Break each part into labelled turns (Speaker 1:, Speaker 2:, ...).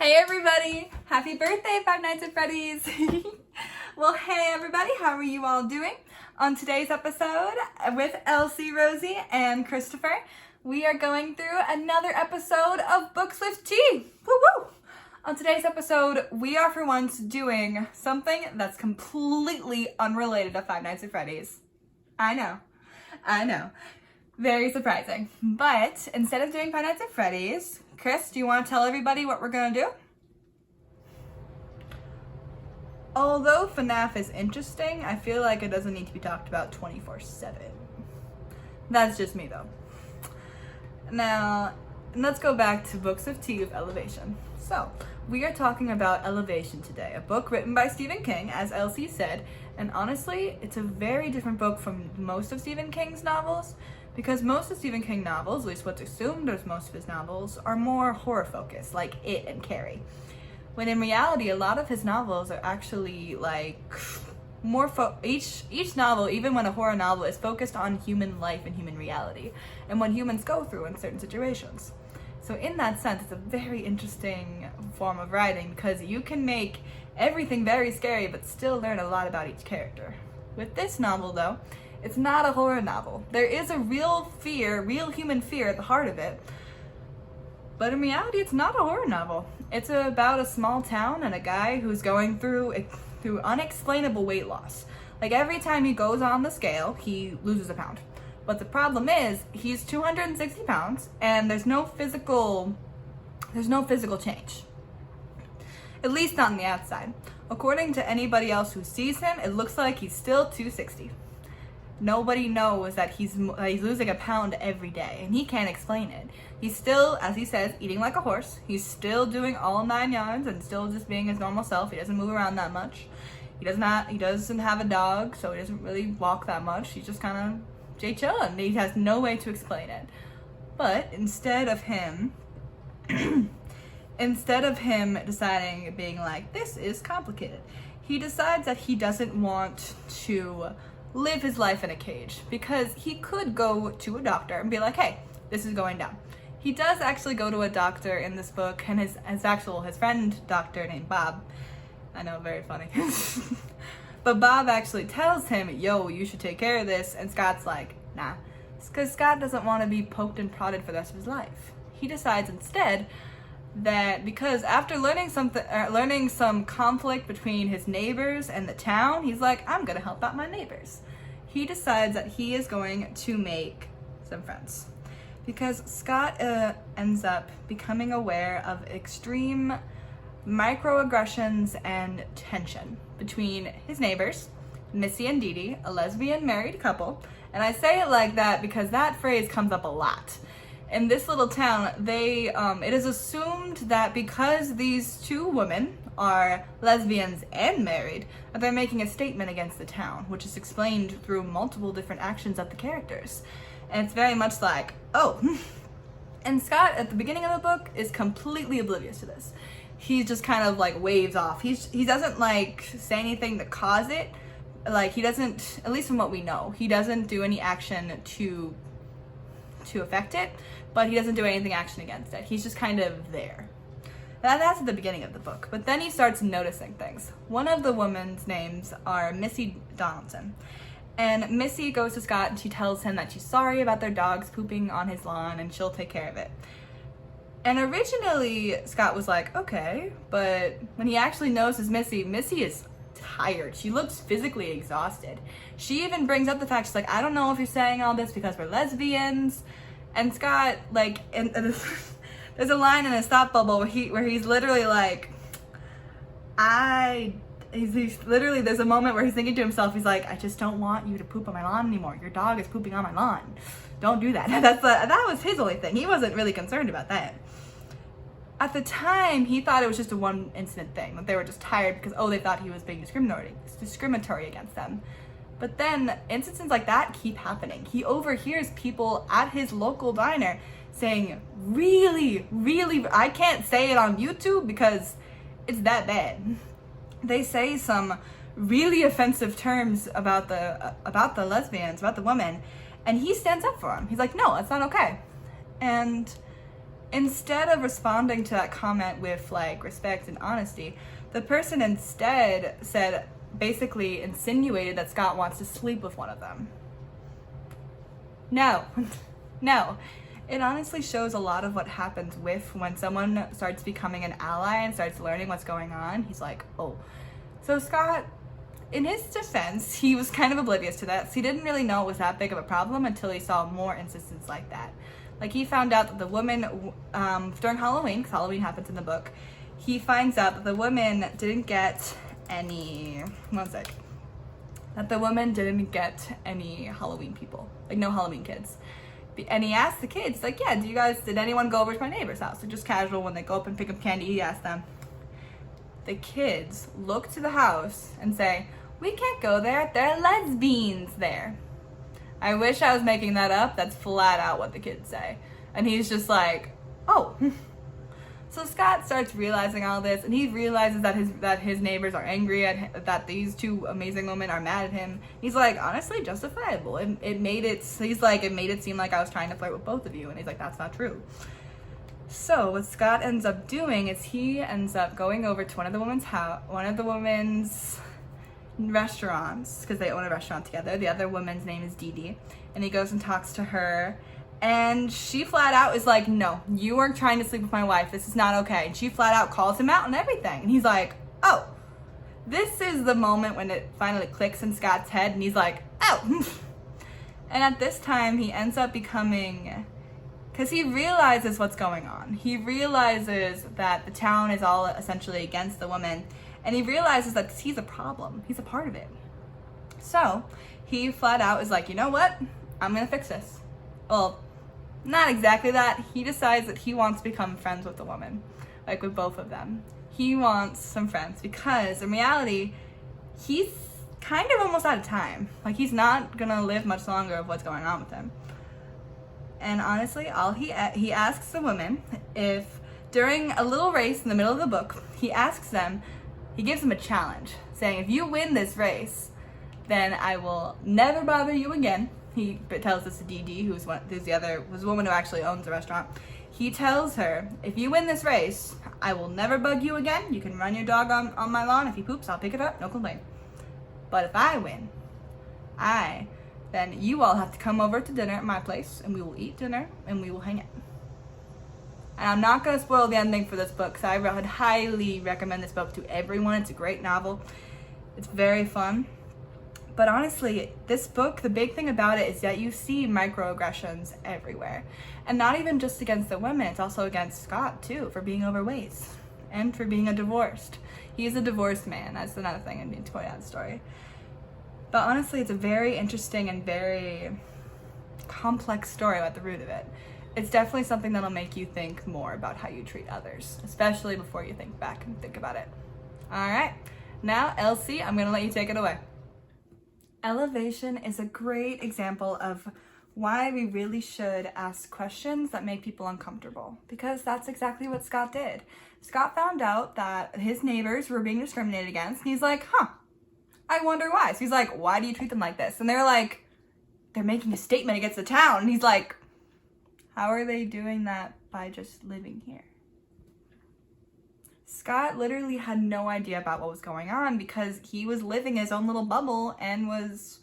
Speaker 1: Hey everybody! Happy birthday, Five Nights at Freddy's! Well, hey everybody, how are you all doing? On today's episode with Elsie, Rosie, and Christopher, we are going through another episode of Books with Tea! Woo woo! On today's episode, we are for once doing something that's completely unrelated to Five Nights at Freddy's. I know. Very surprising. But instead of doing Five Nights at Freddy's, Chris, do you want to tell everybody what we're going to do? Although FNAF is interesting, I feel like it doesn't need to be talked about 24/7. That's just me though. Now, let's go back to Books of Tea of Elevation. So, we are talking about Elevation today, a book written by Stephen King, as Elsie said, and honestly, it's a very different book from most of Stephen King's novels, because most of Stephen King novels, at least what's assumed as most of his novels, are more horror focused, like It and Carrie. When in reality, a lot of his novels are actually like more each novel, even when a horror novel, is focused on human life and human reality and what humans go through in certain situations. So in that sense, it's a very interesting form of writing because you can make everything very scary but still learn a lot about each character. With this novel though, it's not a horror novel. There is a real fear, real human fear at the heart of it. But in reality, it's not a horror novel. It's about a small town and a guy who's going through unexplainable weight loss. Like every time he goes on the scale, he loses a pound. But the problem is, he's 260 pounds and there's no physical change. At least not on the outside. According to anybody else who sees him, it looks like he's still 260. Nobody knows that he's losing a pound every day, and he can't explain it. He's still, as he says, eating like a horse. He's still doing all 9 yards and still just being his normal self. He doesn't move around that much. He doesn't have a dog, so he doesn't really walk that much. He's just kind of Jay chillin'. He has no way to explain it. But instead of him deciding, being like, this is complicated, he decides that he doesn't want to live his life in a cage, because he could go to a doctor and be like, hey, this is going down. He does actually go to a doctor in this book, and his friend doctor named Bob, I know, very funny, but Bob actually tells him, yo, you should take care of this, and Scott's like, nah, it's because Scott doesn't want to be poked and prodded for the rest of his life. He decides instead that because after learning some conflict between his neighbors and the town, he's like, I'm gonna help out my neighbors. He decides that he is going to make some friends, because Scott ends up becoming aware of extreme microaggressions and tension between his neighbors, Missy and Dee Dee, a lesbian married couple. And I say it like that because that phrase comes up a lot. In this little town, it is assumed that because these two women are lesbians and married, that they're making a statement against the town, which is explained through multiple different actions of the characters. And it's very much like, oh. And Scott, at the beginning of the book, is completely oblivious to this. He just kind of like waves off. He doesn't like say anything to cause it. Like he doesn't, at least from what we know, he doesn't do any action to affect it, but he doesn't do anything action against it. He's just kind of there. That's at the beginning of the book. But then he starts noticing things. One of the women's names are Missy Donaldson. And Missy goes to Scott and she tells him that she's sorry about their dogs pooping on his lawn and she'll take care of it. And originally Scott was like, okay, but when he actually notices Missy is tired. She looks physically exhausted. She even brings up the fact, she's like, I don't know if you're saying all this because we're lesbians. And Scott, like, and there's a line in a stop bubble where he's literally like, he's literally, there's a moment where he's thinking to himself, he's like, I just don't want you to poop on my lawn anymore. Your dog is pooping on my lawn. Don't do that. That was his only thing. He wasn't really concerned about that. At the time, he thought it was just a one incident thing, that they were just tired because, they thought he was being discriminatory against them. But then instances like that keep happening. He overhears people at his local diner saying, really, I can't say it on YouTube because it's that bad. They say some really offensive terms about the lesbians, about the women, and he stands up for them. He's like, no, that's not okay. And instead of responding to that comment with like respect and honesty, the person instead said, basically insinuated that Scott wants to sleep with one of them. No, no. It honestly shows a lot of what happens when someone starts becoming an ally and starts learning what's going on. He's like, oh. So Scott, in his defense, he was kind of oblivious to that. So he didn't really know it was that big of a problem until he saw more instances like that. Like he found out that the woman, during Halloween, because Halloween happens in the book, he finds out that the woman didn't get any, that the woman didn't get any Halloween people, like no Halloween kids. And he asked the kids, like, yeah, did anyone go over to my neighbor's house? So just casual, when they go up and pick up candy, he asked them. The kids look to the house and say, we can't go there, there are lesbians there. I wish I was making that up. That's flat out what the kids say. And he's just like, oh. So Scott starts realizing all this, and he realizes that his neighbors are angry that these two amazing women are mad at him. He's like, honestly, justifiable. It made it seem like I was trying to flirt with both of you, and he's like, that's not true. So what Scott ends up doing is he ends up going over to one of the women's restaurants, because they own a restaurant together. The other woman's name is Dee Dee, and he goes and talks to her. And she flat out is like, no, you are trying to sleep with my wife. This is not okay. And she flat out calls him out and everything. And he's like, oh, this is the moment when it finally clicks in Scott's head. And he's like, oh. And at this time, he ends up becoming, because he realizes what's going on. He realizes that the town is all essentially against the woman. And he realizes that he's a problem. He's a part of it. So he flat out is like, you know what? I'm going to fix this. Well, not exactly that. He decides that he wants to become friends with the woman, like with both of them. He wants some friends because in reality, he's kind of almost out of time. Like he's not gonna live much longer of what's going on with him. And honestly, all he asks the woman, if during a little race in the middle of the book, he gives them a challenge, saying, if you win this race, then I will never bother you again. He tells this to Dee Dee, who's the woman who actually owns the restaurant. He tells her, if you win this race, I will never bug you again. You can run your dog on my lawn. If he poops, I'll pick it up. No complaint. But if I win, then you all have to come over to dinner at my place, and we will eat dinner, and we will hang out. And I'm not going to spoil the ending for this book, because I would highly recommend this book to everyone. It's a great novel. It's very fun. But honestly, this book, the big thing about it is that you see microaggressions everywhere. And not even just against the women, it's also against Scott too, for being overweight and for being divorced. He's a divorced man. That's another thing I need to point out in the story. But honestly, it's a very interesting and very complex story at the root of it. It's definitely something that'll make you think more about how you treat others, especially before you think back and think about it. All right, now Elsie, I'm gonna let you take it away. Elevation is a great example of why we really should ask questions that make people uncomfortable, because that's exactly what Scott did. Scott found out that his neighbors were being discriminated against, and he's like, I wonder why. So he's like, why do you treat them like this? And they're like, they're making a statement against the town. And he's like, how are they doing that by just living here? Scott literally had no idea about what was going on because he was living his own little bubble and was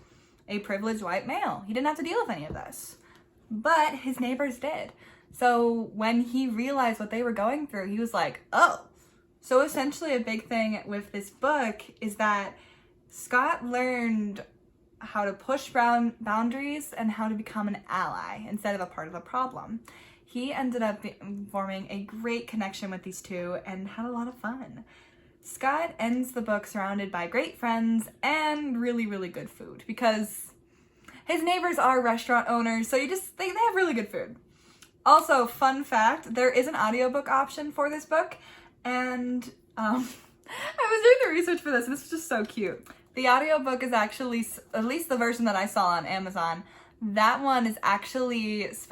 Speaker 1: a privileged white male. He didn't have to deal with any of this, but his neighbors did. So when he realized what they were going through, he was like, oh. So essentially a big thing with this book is that Scott learned how to push boundaries and how to become an ally instead of a part of the problem. He ended up forming a great connection with these two and had a lot of fun. Scott ends the book surrounded by great friends and really, really good food because his neighbors are restaurant owners, so they have really good food. Also, fun fact, there is an audiobook option for this book, and I was doing the research for this, and this was just so cute. The audiobook is actually, at least the version that I saw on Amazon, that one is actually it's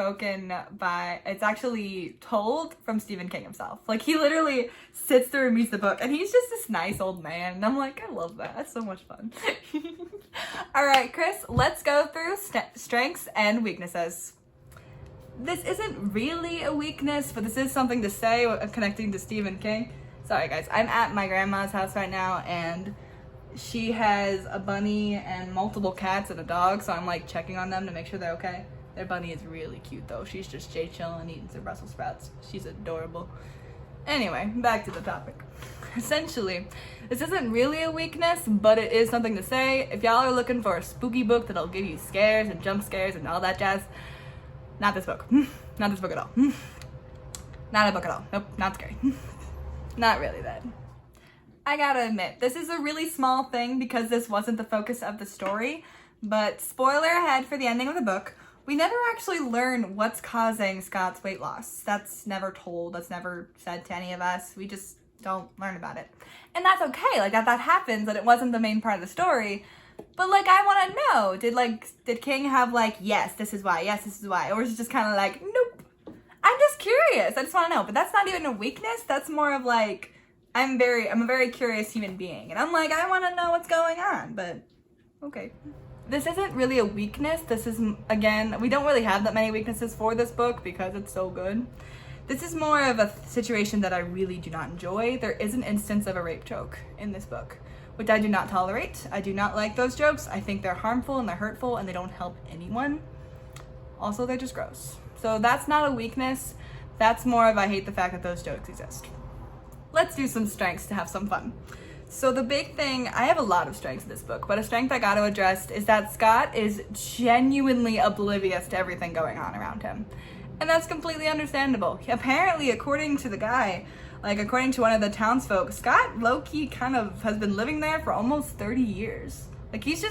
Speaker 1: actually told from Stephen King himself. Like, he literally sits through and reads the book, and he's just this nice old man, and I'm like, I love that. That's so much fun. All right, Chris, let's go through strengths and weaknesses. this isn't really a weakness, but this is something to say connecting to Stephen King. Sorry guys, I'm at my grandma's house right now and she has a bunny and multiple cats and a dog, so I'm like checking on them to make sure they're okay. Their bunny is really cute though. She's just chilling, eating some Brussels sprouts. She's adorable. Anyway, back to the topic. Essentially, this isn't really a weakness, but it is something to say. If y'all are looking for a spooky book that'll give you scares and jump scares and all that jazz, not this book. Not this book at all. Not a book at all. Nope, not scary. Not really that. I gotta admit, this is a really small thing because this wasn't the focus of the story, but spoiler ahead for the ending of the book, we never actually learn what's causing Scott's weight loss. That's never told, that's never said to any of us. We just don't learn about it. And that's okay, like that happens, and it wasn't the main part of the story. But like, I want to know, did King have like, yes, this is why, or is it just kind of like, nope. I'm just curious, I just want to know. But that's not even a weakness, that's more of like, I'm a very curious human being, and I'm like, I want to know what's going on, but okay. This isn't really a weakness. This is, again, we don't really have that many weaknesses for this book because it's so good. This is more of a situation that I really do not enjoy. There is an instance of a rape joke in this book, which I do not tolerate. I do not like those jokes. I think they're harmful and they're hurtful and they don't help anyone. Also, they're just gross. So that's not a weakness. That's more of I hate the fact that those jokes exist. Let's do some strengths to have some fun. So the big thing, I have a lot of strengths in this book, but a strength I got to address is that Scott is genuinely oblivious to everything going on around him. And that's completely understandable. Apparently, according to the guy, like according to one of the townsfolk, Scott low-key kind of has been living there for almost 30 years. Like he's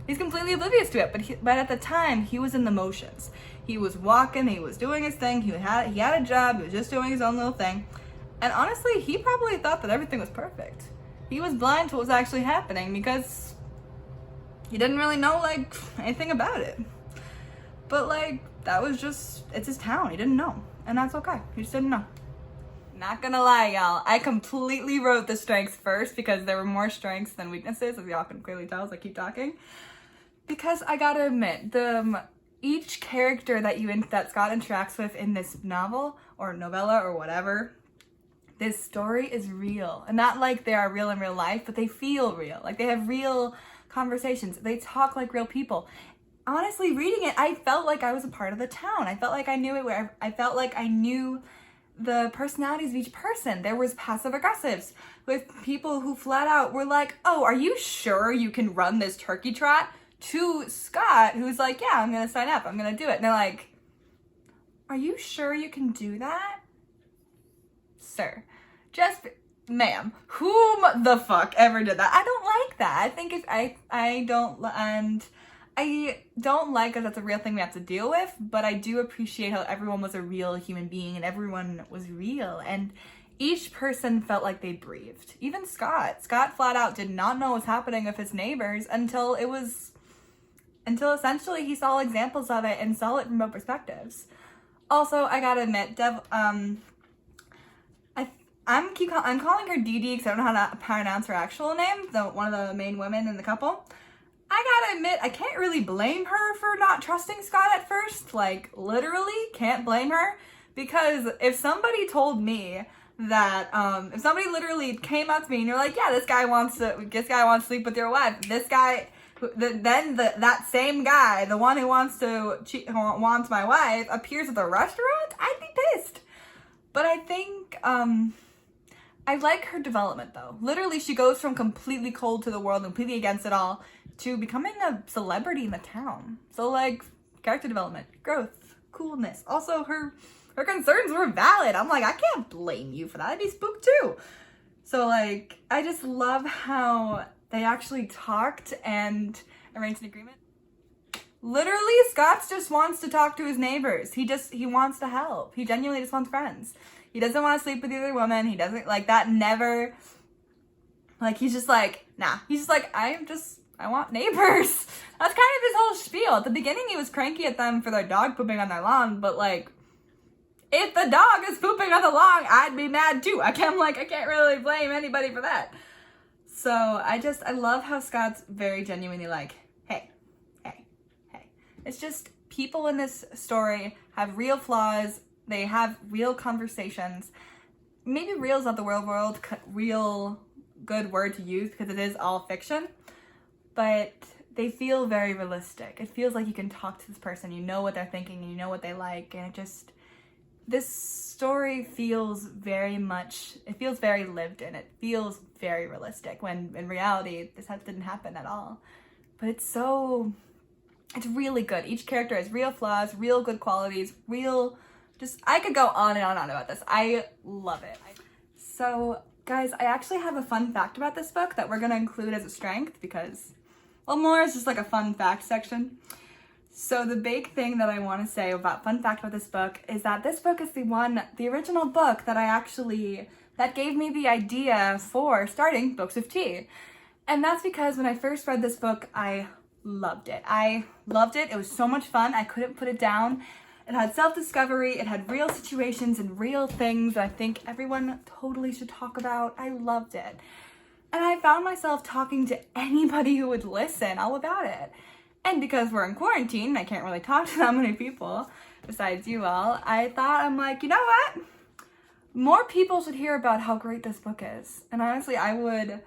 Speaker 1: completely oblivious to it, but at the time, he was in the motions. He was walking, he was doing his thing, he had a job, he was just doing his own little thing. And honestly, he probably thought that everything was perfect. He was blind to what was actually happening because he didn't really know like anything about it. But like, that was just, it's his town, he didn't know. And that's okay, he just didn't know. Not gonna lie, y'all, I completely wrote the strengths first because there were more strengths than weaknesses, as y'all can clearly tell as I keep talking. Because I gotta admit, each character that Scott interacts with in this novel, or novella, or whatever, this story is real. And not like they are real in real life, but they feel real. Like they have real conversations. They talk like real people. Honestly, reading it, I felt like I was a part of the town. I felt like I knew it. I felt like I knew the personalities of each person. There was passive aggressives with people who flat out were like, oh, are you sure you can run this turkey trot? To Scott, who's like, yeah, I'm gonna sign up. I'm gonna do it. And they're like, are you sure you can do that? Sir, ma'am, whom the fuck ever did that? I don't like that. I think I don't like that that's a real thing we have to deal with, but I do appreciate how everyone was a real human being and everyone was real and each person felt like they breathed. Even Scott. Scott flat out did not know what was happening with his neighbors until essentially he saw examples of it and saw it from both perspectives. Also, I gotta admit, I'm calling her Dee Dee because I don't know how to pronounce her actual name, one of the main women in the couple. I gotta admit, I can't really blame her for not trusting Scott at first. Like, literally, can't blame her. Because if somebody told me that, if somebody literally came up to me and you're like, yeah, this guy wants to sleep with your wife. This guy, that same guy, the one who wants my wife, appears at the restaurant, I'd be pissed. But I think, I like her development though. Literally, she goes from completely cold to the world, completely against it all, to becoming a celebrity in the town. So like, character development, growth, coolness. Also, her concerns were valid. I'm like, I can't blame you for that. I'd be spooked too. So like, I just love how they actually talked and arranged an agreement. Literally, Scott just wants to talk to his neighbors. He wants to help. He genuinely just wants friends. He doesn't want to sleep with the other woman. He doesn't, like, that never, like, he's just like, nah. He's just like, I want neighbors. That's kind of his whole spiel. At the beginning, he was cranky at them for their dog pooping on their lawn, but, like, if the dog is pooping on the lawn, I'd be mad, too. I can't really blame anybody for that. So, I love how Scott's very genuinely like, hey. It's just, people in this story have real flaws, they have real conversations. Maybe real is not the real good word to use because it is all fiction, but they feel very realistic. It feels like you can talk to this person, you know what they're thinking, and you know what they like, and this story feels very lived in. It feels very realistic, when in reality, this didn't happen at all. But it's really good. Each character has real flaws, real good qualities, I could go on and on and on about this. I love it. So, guys, I actually have a fun fact about this book that we're gonna include as a strength because, well, more is just like a fun fact section. So the big thing that I want to say about fun fact about this book is that this book is the original book that gave me the idea for starting Books of Tea. And that's because when I first read this book, I loved it. It was so much fun. I couldn't put it down. It had self-discovery, it had real situations and real things that I think everyone totally should talk about. I loved it. And I found myself talking to anybody who would listen all about it. And because we're in quarantine, I can't really talk to that many people besides you all, I'm like, you know what? More people should hear about how great this book is. And honestly, I would.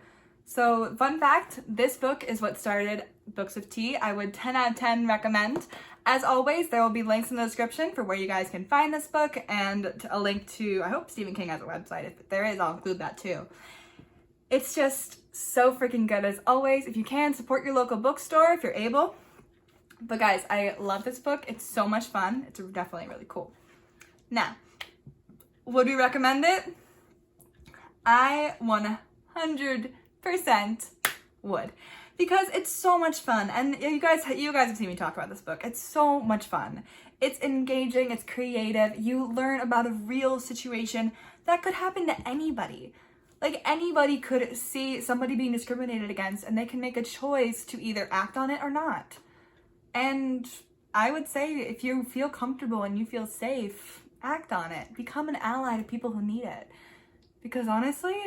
Speaker 1: So, fun fact, this book is what started Books of Tea. I would 10 out of 10 recommend. As always, there will be links in the description for where you guys can find this book and a link to, I hope Stephen King has a website. If there is, I'll include that too. It's just so freaking good as always. If you can, support your local bookstore if you're able. But guys, I love this book. It's so much fun. It's definitely really cool. Now, would we recommend it? I 100% would. Because it's so much fun. And you guys have seen me talk about this book. It's so much fun. It's engaging, it's creative. You learn about a real situation that could happen to anybody. Like, anybody could see somebody being discriminated against and they can make a choice to either act on it or not. And I would say, if you feel comfortable and you feel safe, act on it. Become an ally to people who need it. Because honestly,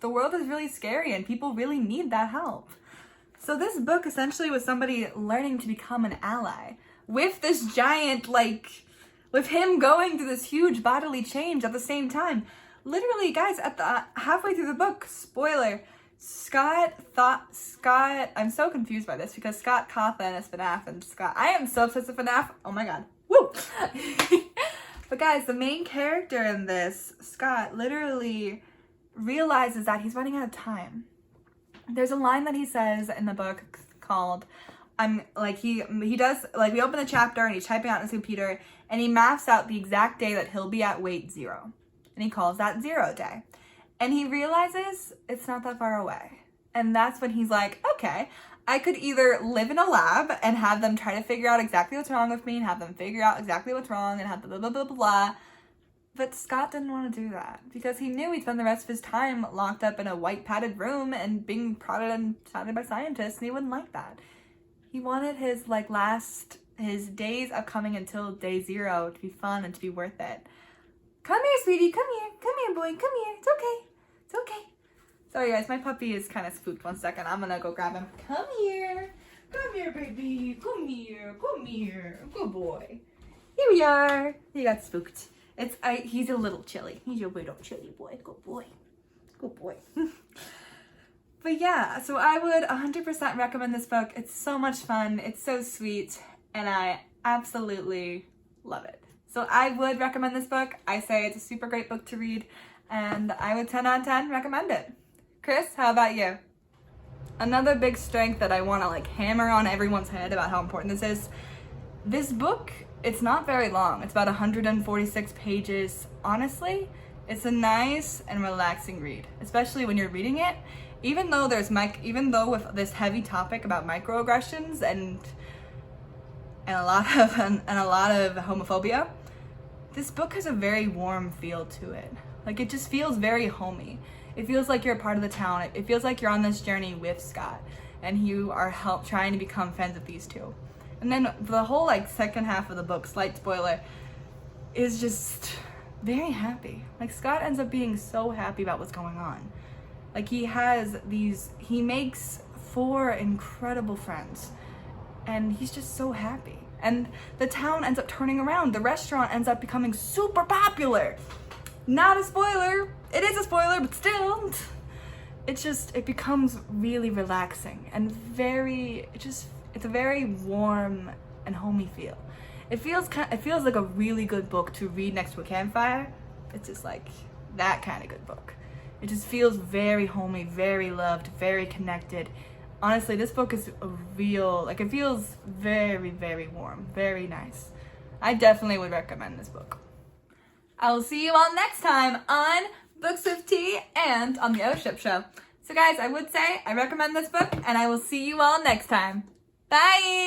Speaker 1: the world is really scary and people really need that help. So this book essentially was somebody learning to become an ally with this giant, with him going through this huge bodily change at the same time. Literally, guys, halfway through the book, spoiler, I'm so confused by this because Scott Cawthon is FNAF and Scott, I am so obsessed with FNAF, oh my god, woo! But guys, the main character in this, Scott, literally realizes that he's running out of time. There's a line that he says in the book called, we open the chapter and he's typing out on his computer and he maps out the exact day that he'll be at weight 0. And he calls that 0 day. And he realizes it's not that far away. And that's when he's like, okay, I could either live in a lab and have them try to figure out exactly what's wrong with me and have them figure out exactly what's wrong and have the blah, blah, blah, blah, blah. But Scott didn't want to do that because he knew he'd spend the rest of his time locked up in a white padded room and being prodded and surrounded by scientists, and he wouldn't like that. He wanted his his days of coming until day 0 to be fun and to be worth it. Come here, sweetie, come here, boy, come here, it's okay. Sorry guys, my puppy is kind of spooked. 1 second, I'm gonna go grab him. Come here, baby, come here, good boy. Here we are. He got spooked. He's a little chilly. He's a little chilly boy. Good boy. But yeah, so I would 100% recommend this book. It's so much fun. It's so sweet. And I absolutely love it. So I would recommend this book. I say it's a super great book to read. And I would 10 out of 10 recommend it. Chris, how about you? Another big strength that I want to hammer on everyone's head about how important this is. This book, it's not very long. It's about 146 pages. Honestly, it's a nice and relaxing read, especially when you're reading it. Even though with this heavy topic about microaggressions and a lot of homophobia, this book has a very warm feel to it. It just feels very homey. It feels like you're a part of the town. It feels like you're on this journey with Scott, and you are trying to become friends with these two. And then the whole second half of the book, slight spoiler, is just very happy. Scott ends up being so happy about what's going on. He makes 4 incredible friends, and he's just so happy. And the town ends up turning around. The restaurant ends up becoming super popular. Not a spoiler. It is a spoiler, but still. It becomes really relaxing and it's a very warm and homey feel. It feels like a really good book to read next to a campfire. It's just like that kind of good book. It just feels very homey, very loved, very connected. Honestly, this book is it feels very, very warm, very nice. I definitely would recommend this book. I will see you all next time on Books with Tea and on the O Ship Show. So guys, I would say I recommend this book, and I will see you all next time. Bye!